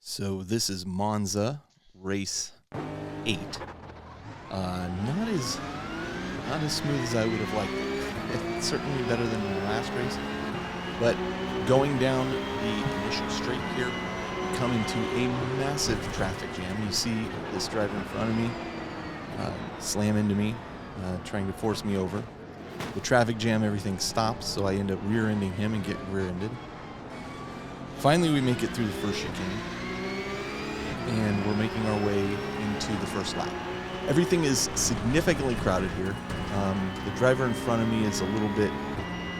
So this is Monza race 8. Not as smooth as I would have liked it. It's certainly better than the last race, but going down the initial straight here, come into a massive traffic jam. You see this driver in front of me slam into me, trying to force me over. The traffic jam, everything stops, so I end up rear-ending him and get rear-ended. Finally, we make it through the first chicane, and we're making our way into the first lap. Everything is significantly crowded here. The driver in front of me is a little bit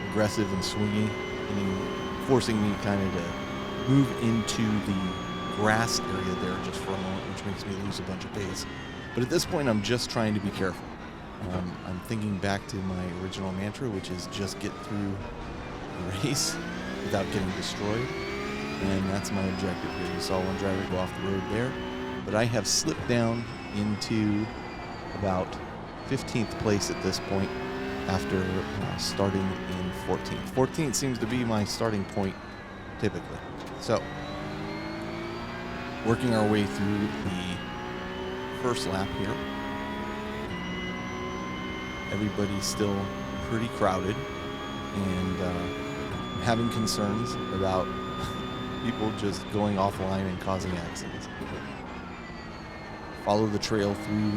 aggressive and swingy, forcing me kind of to move into the grass area there just for a moment, which makes me lose a bunch of pace. But at this point, I'm just trying to be careful. I'm thinking back to my original mantra, which is just get through the race without getting destroyed. And that's my objective here. You saw one driver go off the road there, but I have slipped down into about 15th place at this point after starting in 14th. 14th seems to be my starting point typically. So, working our way through the first lap here. Everybody's still pretty crowded, and I'm having concerns about people just going offline and causing accidents. Follow the trail through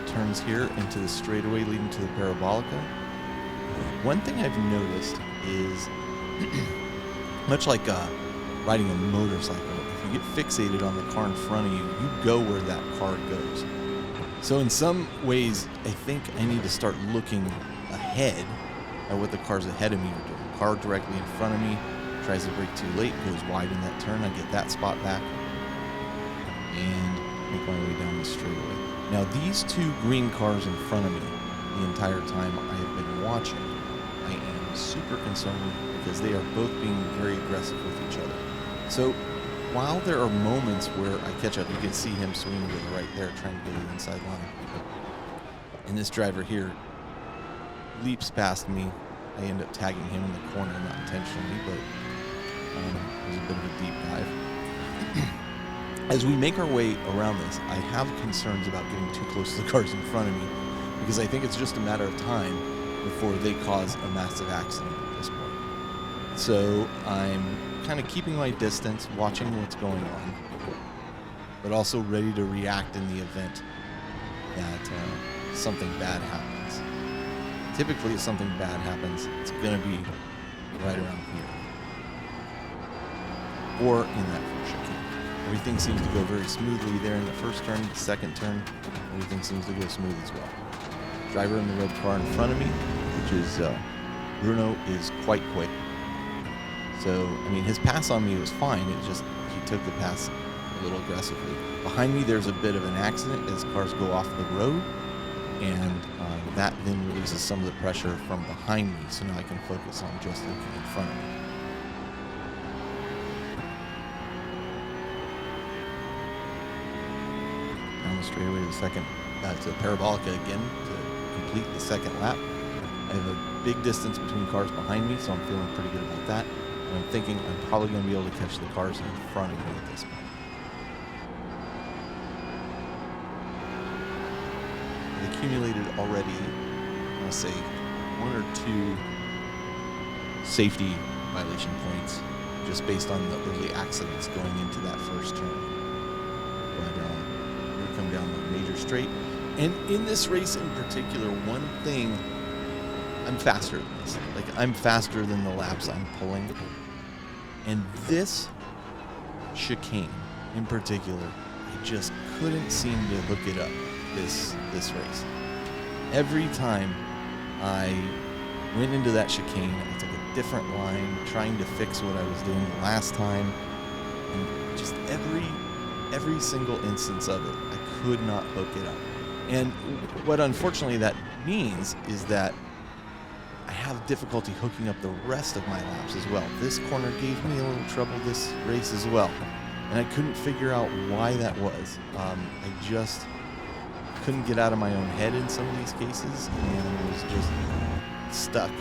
turns here into the straightaway leading to the Parabolica. One thing I've noticed is, much like riding a motorcycle, if you get fixated on the car in front of you, you go where that car goes. So in some ways, I think I need to start looking ahead at what the cars ahead of me are doing. Car directly in front of me tries to brake too late, goes wide in that turn. I get that spot back and make my way down the straightaway. Now these two green cars in front of me, the entire time I have been watching, I am super concerned because they are both being very aggressive with each other. So while there are moments where I catch up, you can see him swinging to the right there, trying to go to the inside line. And this driver here leaps past me. I end up tagging him in the corner, not intentionally, but it was a bit of a deep dive. As we make our way around this, I have concerns about getting too close to the cars in front of me, because I think it's just a matter of time before they cause a massive accident at this point. So I'm kind of keeping my distance, watching what's going on, but also ready to react in the event that something bad happens. Typically, if something bad happens, it's going to be right around here, or in that first chicane. Everything seems to go very smoothly there in the first turn. The second turn, everything seems to go smooth as well. Driver in the red car in front of me, which is Bruno, is quite quick. So, I mean, his pass on me was fine. It just, he took the pass a little aggressively. Behind me, there's a bit of an accident as cars go off the road, and that then releases some of the pressure from behind me, so now I can focus on just looking in front of me. Down the straightaway to the second, to Parabolica again to complete the second lap. I have a big distance between cars behind me, so I'm feeling pretty good about that. And I'm thinking I'm probably going to be able to catch the cars in front of me at this point. I've accumulated already, I'll say, 1 or 2 safety violation points just based on the early accidents going into that first turn. But we come down the major straight. And in this race in particular, one thing, I'm faster than this. Like, I'm faster than the laps I'm pulling. And this chicane in particular, I just couldn't seem to hook it up this race. Every time I went into that chicane, I took a different line, trying to fix what I was doing the last time. And just every single instance of it, I could not hook it up. And what unfortunately that means is that I have difficulty hooking up the rest of my laps as well. This corner gave me a little trouble this race as well, and I couldn't figure out why that was. I just couldn't get out of my own head in some of these cases, and was just stuck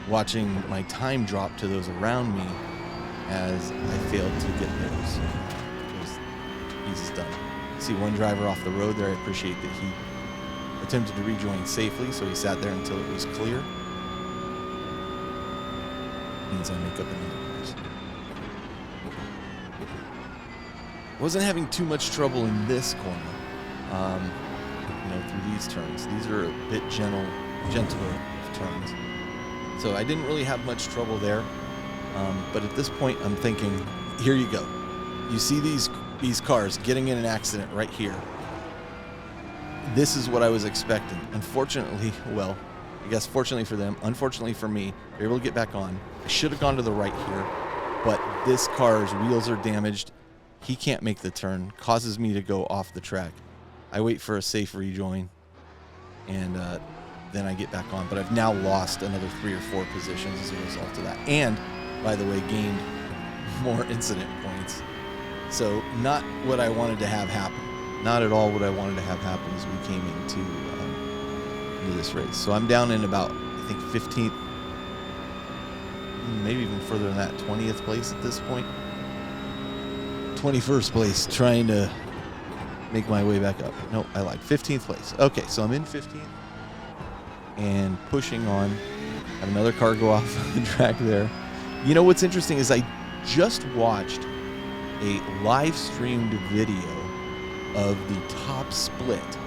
watching my time drop to those around me as I failed to get those pieces done. See one driver off the road there. I appreciate that he attempted to rejoin safely, so he sat there until it was clear. Means I make up another course. Wasn't having too much trouble in this corner, through these turns. These are a bit gentler turns. So I didn't really have much trouble there. But at this point, I'm thinking, here you go. You see these cars getting in an accident right here. This is what I was expecting. Unfortunately, well, I guess fortunately for them, unfortunately for me, they're able to get back on. I should have gone to the right here, but this car's wheels are damaged. He can't make the turn, causes me to go off the track. I wait for a safe rejoin, and then I get back on. But I've now lost another 3 or 4 positions as a result of that. And, by the way, gained more incident points. So not what I wanted to have happen. Not at all what I wanted to have happen as we came into this race. So I'm down in about, I think, 15th, maybe even further than that, 20th place at this point. 21st place, trying to make my way back up. No, I lied. 15th place. Okay, so I'm in 15th and pushing on. Have another car go off the track there. You know what's interesting is I just watched a live streamed video of the top split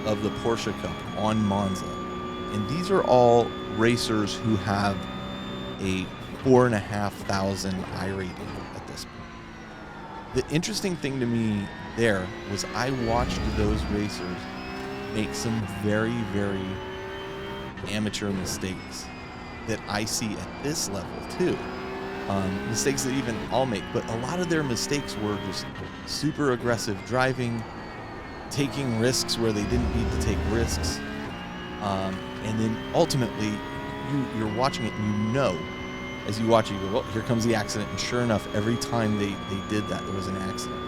of the Porsche Cup on Monza. And these are all racers who have a 4,500 iRating at this point. The interesting thing to me there was I watched those racers make some very, very amateur mistakes that I see at this level too. Mistakes that even I'll make, but a lot of their mistakes were just super aggressive driving, taking risks where they didn't need to take risks, and then ultimately you're watching it and you know, as you watch it, you go, well, here comes the accident, and sure enough, every time they did that, there was an accident.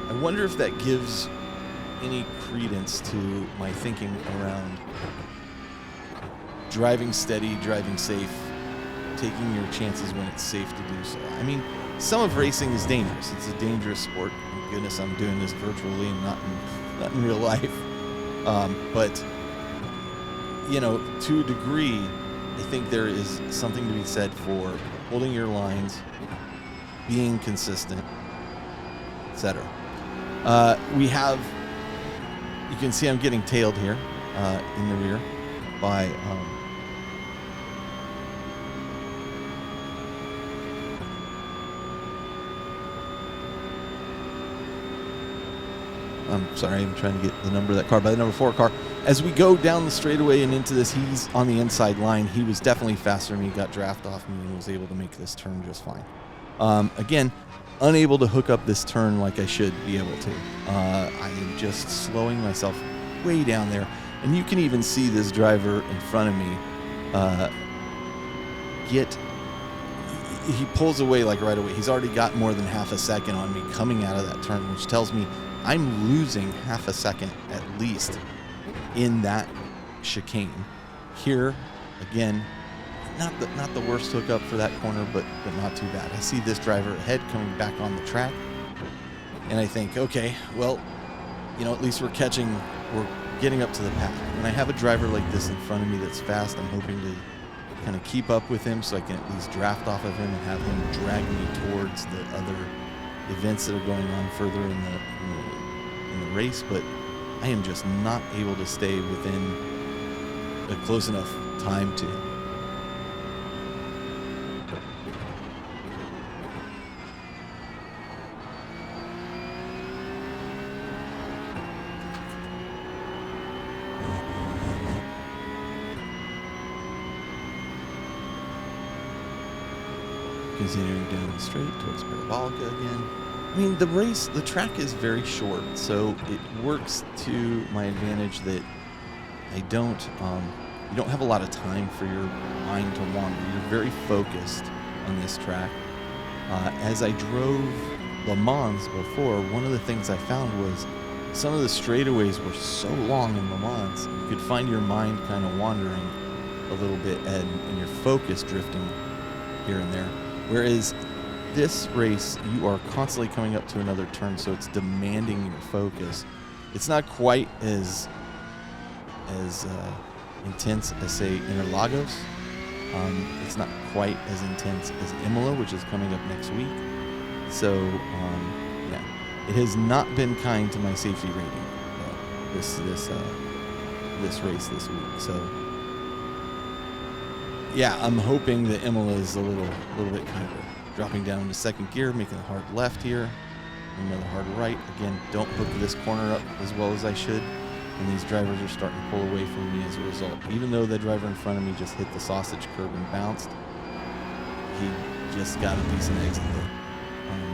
I wonder if that gives any credence to my thinking around driving steady, driving safe, taking your chances when it's safe to do so. I mean, some of racing is dangerous. It's a dangerous sport. Thank goodness I'm doing this virtually and not in real life. But, to a degree, I think there is something to be said for holding your lines, being consistent, etc. You can see I'm getting tailed here in the rear by I'm sorry, I'm trying to get the number of that car, by the number 4 car. As we go down the straightaway and into this, he's on the inside line. He was definitely faster than me, got draft off me, and was able to make this turn just fine. Again, unable to hook up this turn like I should be able to. I am just slowing myself way down there. And you can even see this driver in front of me he pulls away like right away. He's already got more than half a second on me coming out of that turn, which tells me I'm losing half a second at least in that chicane. Here, again, not the worst hookup for that corner, but not too bad. I see this driver ahead coming back on the track, and I think, okay, well, at least we're getting up to the pack. When I have a driver like this in front of me that's fast, I'm hoping to kind of keep up with him so I can at least draft off of him and have him drag me towards the other events that are going on further in the race. But I am just not able to stay within a close enough time to him. Continuing down the straight towards Parabolica again. I mean, the track is very short, so it works to my advantage that you don't have a lot of time for your mind to wander. You're very focused on this track. As I drove Le Mans before, one of the things I found was some of the straightaways were so long in Le Mans, you could find your mind kind of wandering a little bit and your focus drifting here and there. Whereas this race, you are constantly coming up to another turn, so it's demanding your focus. It's not quite as intense as, say, Interlagos. It's not quite as intense as Imola, which is coming up next week. So, yeah, it has not been kind to my safety rating this race this week. So, yeah, I'm hoping that Imola is a little bit kinder. Dropping down into second gear, making a hard left here, another hard right. Again, don't hook this corner up as well as I should. And these drivers are starting to pull away from me as a result. Even though the driver in front of me just hit the sausage curb and bounced, he just got a decent exit there.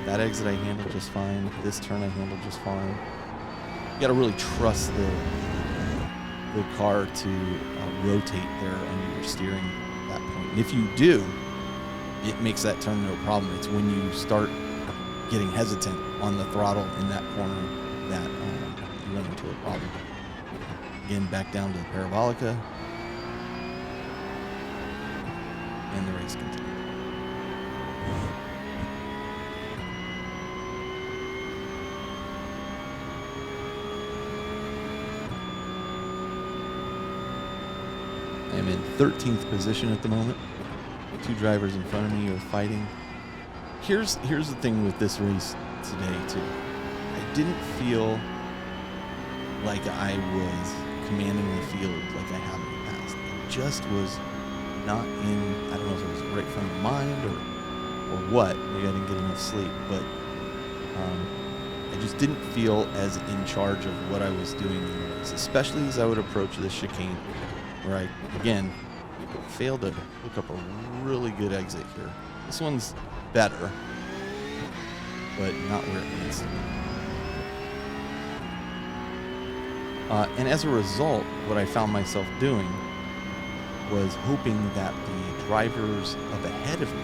That exit I handled just fine. This turn I handled just fine. You got to really trust the car to rotate there under your steering at that point. And if you do, it makes that turn no problem. It's when you start getting hesitant on the throttle in that corner that you run into a problem. Again, back down to the Parabolica, and the race continues. I am in 13th position at the moment. Two drivers in front of me are fighting. Here's the thing with this race today, too. I didn't feel like I was commanding the field like I have in the past. It just was not in, I don't know if it was right frame of mind or what. Maybe I didn't get enough sleep, but I just didn't feel as in charge of what I was doing in the race, especially as I would approach this chicane, where I, again, failed to hook up a really good exit here. This one's better, but not where it needs to be. And as a result, what I found myself doing was hoping that the drivers up ahead of me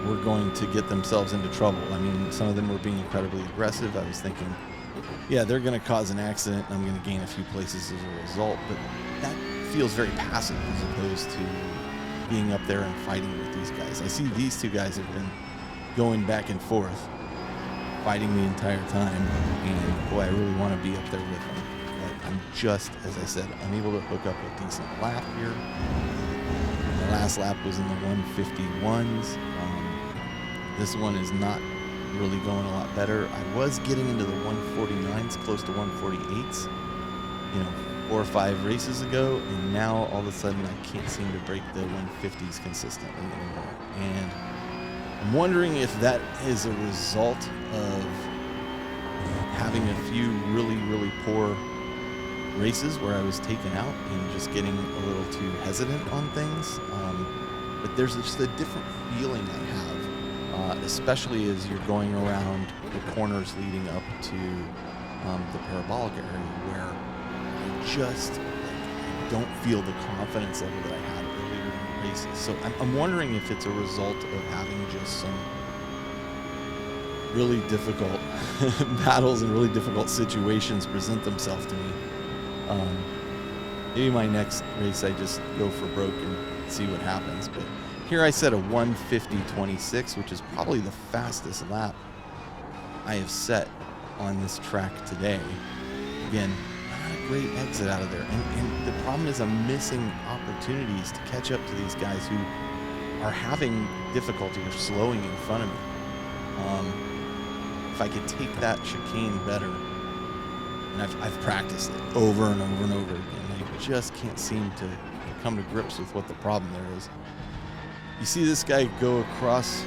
were going to get themselves into trouble. I mean, some of them were being incredibly aggressive. I was thinking, yeah, they're going to cause an accident, and I'm going to gain a few places as a result. But that feels very passive as opposed to being up there and fighting with these guys. I see these two guys have been going back and forth, fighting the entire time, and boy, I really want to be up there with them. But I'm just, as I said, unable to hook up a decent lap here. The last lap was in the 151s. This one is not really going a lot better. I was getting into the 149s, close to 148s, 4 or 5 races ago, and now all of a sudden I can't seem to break the 150s consistently anymore. And I'm wondering if that is a result of having a few really, really poor races where I was taken out and just getting a little too hesitant on things. But there's just a different feeling I have, especially as you're going around the corners leading up to the parabolic area, where I just don't feel the confidence level that I had earlier in the races. So I'm wondering if it's a result of having just some really difficult battles and really difficult situations present themselves to me. Maybe my next race I just go for broke and see what happens. But here I set a 150.26, which is probably the fastest lap I have set on this track today. Again, not a great exit out of there. And the problem is I'm missing opportunities to catch up to these guys who are having difficulty or slowing in front of me. If I could take that chicane better, and I've practiced it over and over and over again, I just can't seem to come to grips with what the problem there is. You see this guy go across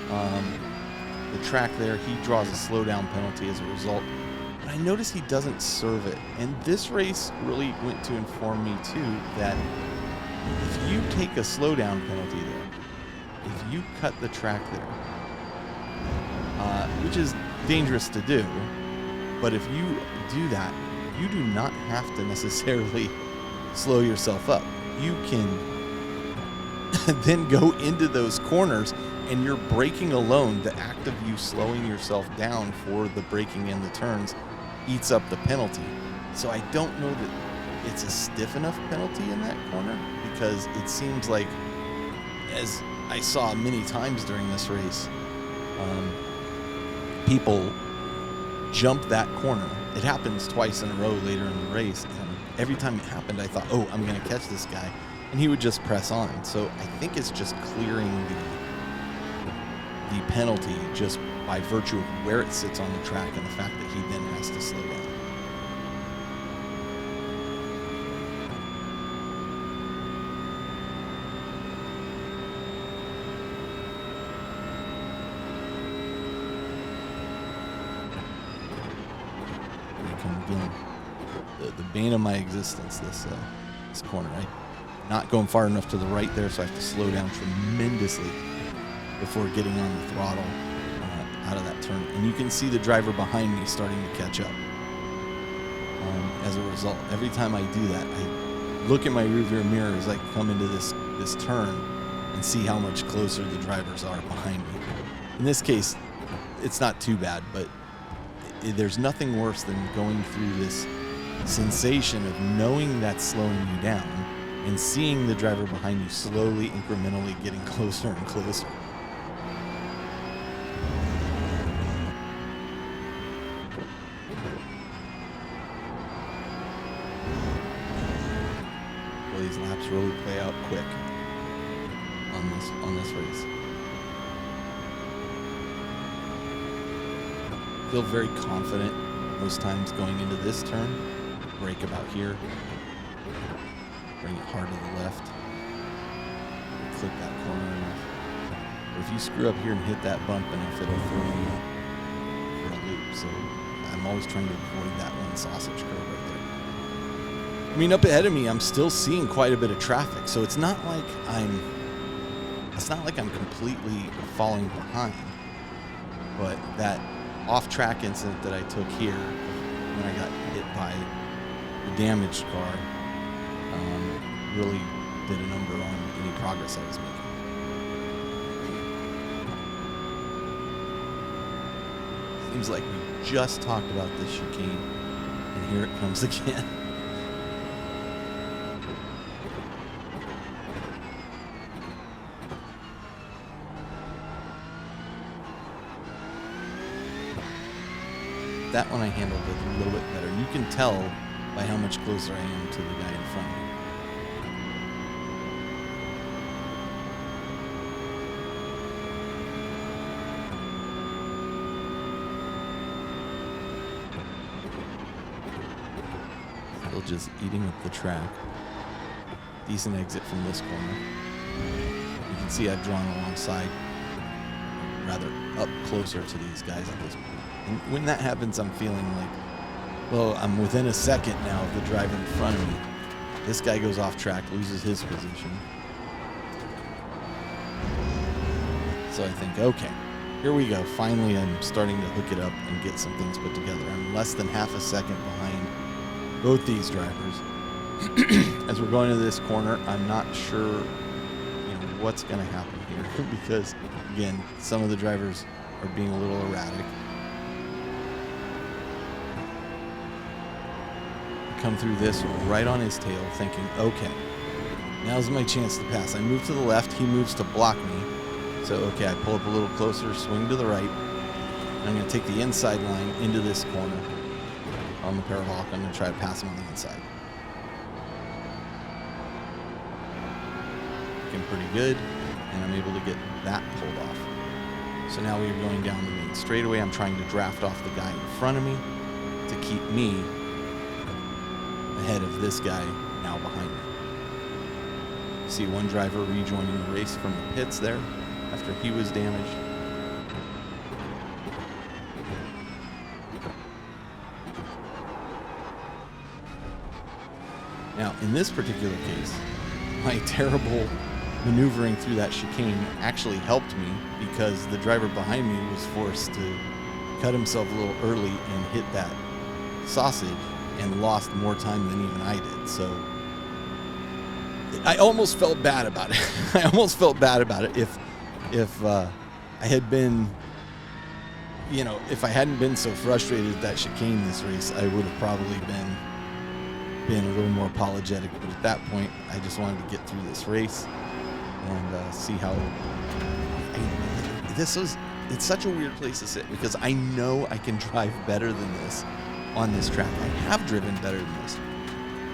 the track there. He draws a slowdown penalty as a result. But I notice he doesn't serve it. And this race really went to inform me, too, that if you take a slowdown penalty there, if you cut the track there, which is dangerous to do, but if you do that, you do not have to necessarily slow yourself up. You can then go into those corners, and your braking alone, the act of you slowing yourself down for the braking and the turns, eats up the penalty. So I don't know that it's a stiff enough penalty in that corner, because it seems like as I saw many times during this race, people jump that corner. It happens twice in a row later in the race, and every time it happened, I thought, oh, I'm going to catch this guy, and he would just press on. So I think it's just clearing the penalty just by virtue of where it sits on the track and the fact that he then has to slow down. Again, the bane of my existence, this corner, right? Not going far enough to the right there, so I have to slow down tremendously before getting on the throttle out of that turn. And you can see the driver behind me starting to catch up. As a result, every time I do that, I look in my rearview mirror as I come into this turn and see how much closer the drivers are behind me. In this case, it's not too bad, but there's nothing worse than going through this sensation of knowing that's slowing you down and seeing the driver behind you slowly, incrementally getting closer and closer. Well, these laps really play out quick on this race. Feel very confident most times going into this turn. Brake about here. Bring it hard to the left. Clip that corner enough. But if you screw up here and hit that bump enough, it'll throw you for a loop. So I'm always trying to avoid that one sausage curve right there. I mean, up ahead of me, I'm still seeing quite a bit of traffic. So it's not like I'm completely falling behind. But that off-track incident that I took here when I got hit by the damaged car really did a number on any progress I was making. Seems like we just talked about this chicane, and here it comes again. That one I handled it a little bit better. You can tell by how much closer I am to the guy in front of me. Still just eating up the track. Decent exit from this corner. You can see I've drawn alongside, rather up closer to these guys at this point. And when that happens, I'm feeling like, well, I'm within a second now of the driver in front of me. This guy goes off track, loses his position. So I think, okay, here we go. Finally, I'm starting to hook it up and get some things put together. I'm less than half a second behind both these drivers. As we're going to this corner, I'm not sure what's going to happen here because, again, some of the drivers are being a little erratic. Come through this right on his tail thinking, okay, now's my chance to pass. I move to the left, he moves to block me. So, okay, I pull up a little closer, swing to the right. And I'm going to take the inside line into this corner on the parabolic. I'm going to try to pass him on the inside. Looking pretty good, and I'm able to get that pulled off. So now we're going down the main straightaway. I'm trying to draft off the guy in front of me to keep me ahead of this guy now behind me. See one driver rejoining the race from the pits there after he was damaged. Now, in this particular case, my terrible maneuvering through that chicane actually helped me because the driver behind me was forced to cut himself a little early and hit that sausage and lost more time than even I did. So I almost felt bad about it. I almost felt bad about it if I had been, if I hadn't been so frustrated at that chicane this race, I would have probably been a little more apologetic. But at that point, I just wanted to get through this race and see how. It's such a weird place to sit because I know I can drive better than this on this track. I have driven better than this.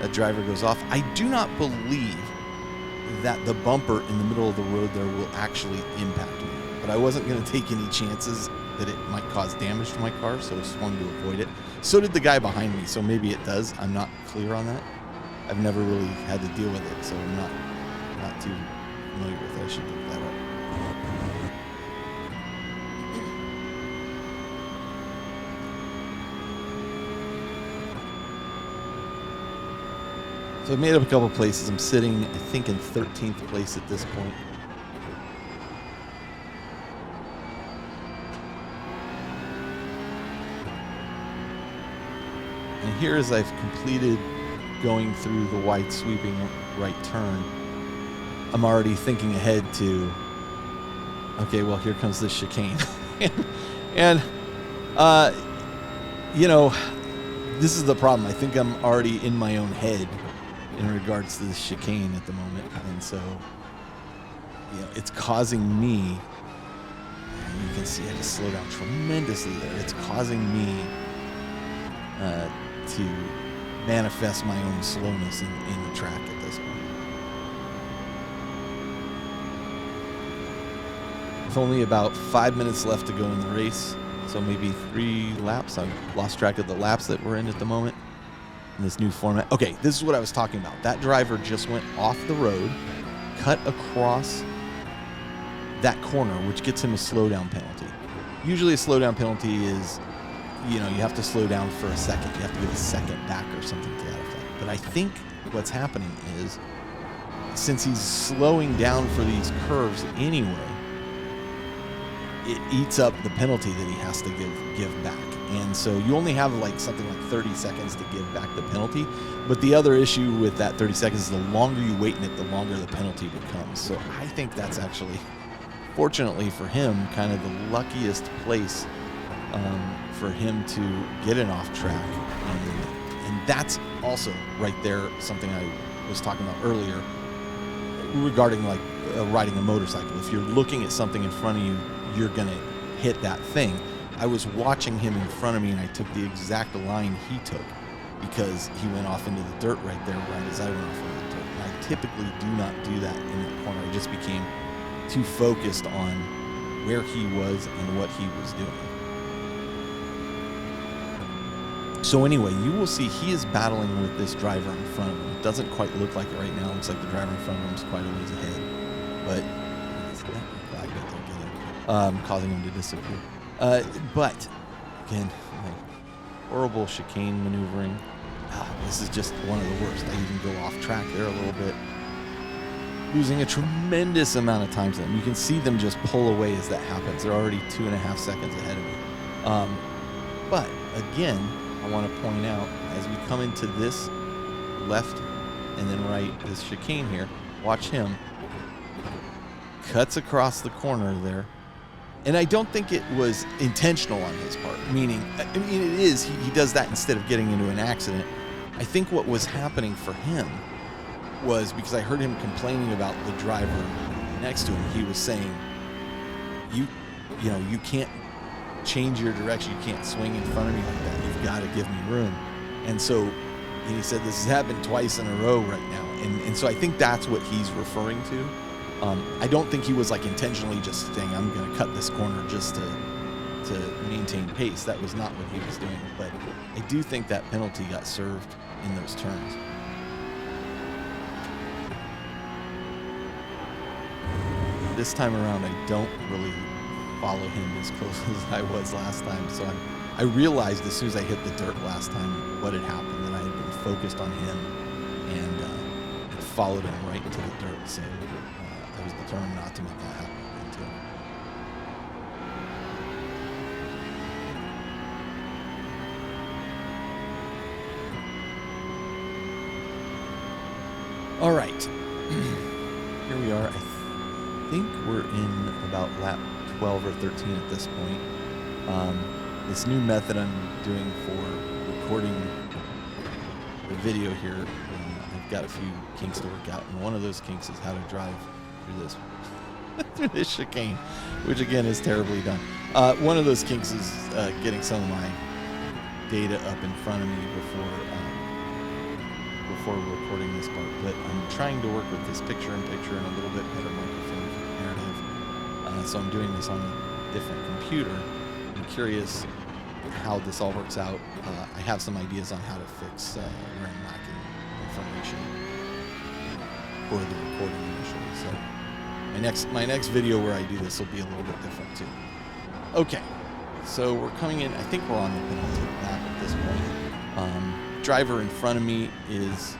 That driver goes off. I do not believe that the bumper in the middle of the road there will actually impact me. But I wasn't going to take any chances that it might cause damage to my car, so I swung to avoid it. So did the guy behind me, so maybe it does. I'm not clear on that. I've never really had to deal with it, so I'm not too familiar with it. I should look that up. So I've made up a couple places. I'm sitting, I think, in 13th place at this point. And here, as I've completed going through the wide sweeping right turn, I'm already thinking ahead to, okay, well, here comes this chicane. and you know, this is the problem. I think I'm already in my own head in regards to this chicane at the moment. And so, you know, it's causing me, and you can see I just slow down tremendously there. It's causing me to manifest my own slowness in the track at this point. With only about 5 minutes left to go in the race, so maybe 3 laps. I've lost track of the laps that we're in at the moment in this new format. Okay, this is what I was talking about. That driver just went off the road, cut across that corner, which gets him a slowdown penalty. Usually a slowdown penalty is, you know, you have to slow down for a second. You have to give a second back or something to that effect. But I think what's happening is, since he's slowing down for these curves anyway, it eats up the penalty that he has to give back. And so you only have like something like 30 seconds to give back the penalty. But the other issue with that 30 seconds is the longer you wait in it, the longer the penalty becomes. So I think that's actually, fortunately for him, kind of the luckiest place for him to get an off track. And that's also right there something I was talking about earlier regarding like riding a motorcycle. If you're looking at something in front of you, you're going to hit that thing. I was watching him in front of me, and I took the exact line he took because he went off into the dirt right there, right as I went off into the dirt. And I typically do not do that in that corner. I just became too focused on where he was and what he was doing. So anyway, you will see he is battling with this driver in front of him. It doesn't quite look like it right now. It looks like the driver in front of him is quite a ways ahead. But causing him to disappear. But again, like, horrible chicane maneuvering. This is just one of the worst. I even go off track there a little bit, losing a tremendous amount of time to them. You can see them just pull away as that happens. They're already 2.5 seconds ahead of me. But again, I want to point out, as we come into this left and then right, this chicane here, watch him. Cuts across the corner there. And I don't think it was intentional on his part, meaning, I mean, it is, he does that instead of getting into an accident. I think what was happening for him was, because I heard him complaining about the driver next to him, he was saying, you know, you can't change your direction, you can't swing in front of me like that, you've got to give me room. And so, and he said, this has happened twice in a row right now. And so I think that's what he's referring to. I don't think he was like intentionally just saying, I'm going to cut this corner just to maintain pace. That was not what he was doing. But I do think that penalty got served in those turns. This time around, I don't really follow him as close as I was last time. So I realized as soon as I hit the dirt last time what had happened, that I had been focused on him and followed him right into the dirt. So I was determined not to make that happen again too. All right, here we are. I think we're in about lap 12 or 13 at this point. This new method I'm doing for recording the video here, I've got a few kinks to work out, and one of those kinks is how to drive through this through this chicane, which again is terribly done. One of those kinks is getting some of my data up in front of me before recording this part, but I'm trying to work with this picture-in-picture and a little bit better microphone for narrative. So I'm doing this on a different computer. I'm curious how this all works out. I have some ideas on how to fix where I'm lacking information for the recording initially. So my next video where I do this will be a little bit different too. Okay, so we're coming in. I think we're on the penultimate lap at this point. Driver in front of me is,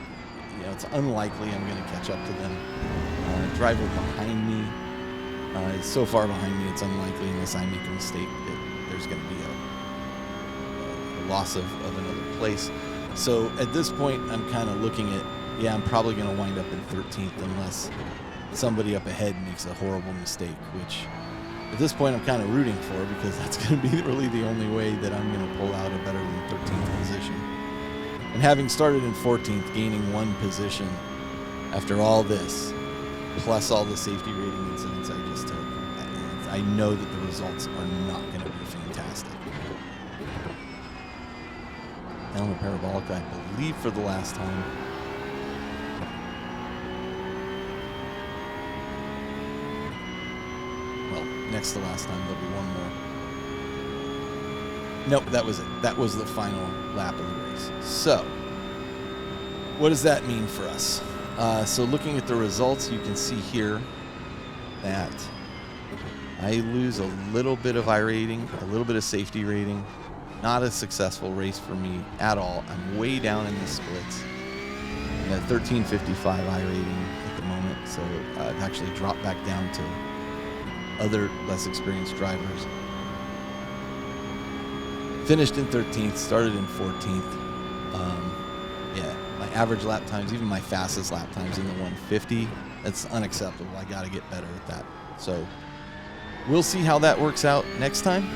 it's unlikely I'm going to catch up to them. Driver behind me is so far behind me, it's unlikely unless I make a mistake that there's going to be a loss of another place. So at this point, I'm kind of looking at, I'm probably going to wind up in 13th unless somebody up ahead makes a horrible mistake, which at this point I'm kind of rooting for, because that's going to be really the only way that I'm going to pull out a better than 13th position. And having started in 14th, gaining one position after all this, plus all the safety rating incidents I just took, I know that the results are not going to be fantastic. Down the parabolic, I believe, for the last time. Well, next to last time, there'll be one more. Nope, that was it. That was the final lap of the race. So, what does that mean for us? So looking at the results, you can see here that I lose a little bit of iRating, a little bit of safety rating. Not a successful race for me at all. I'm way down in the splits. I'm at 1355 iRating at the moment, so I've actually dropped back down to other less experienced drivers. Finished in 13th, started in 14th. My average lap times, even my fastest lap times in the 150, that's unacceptable. I got to get better at that. So we'll see how that works out next time.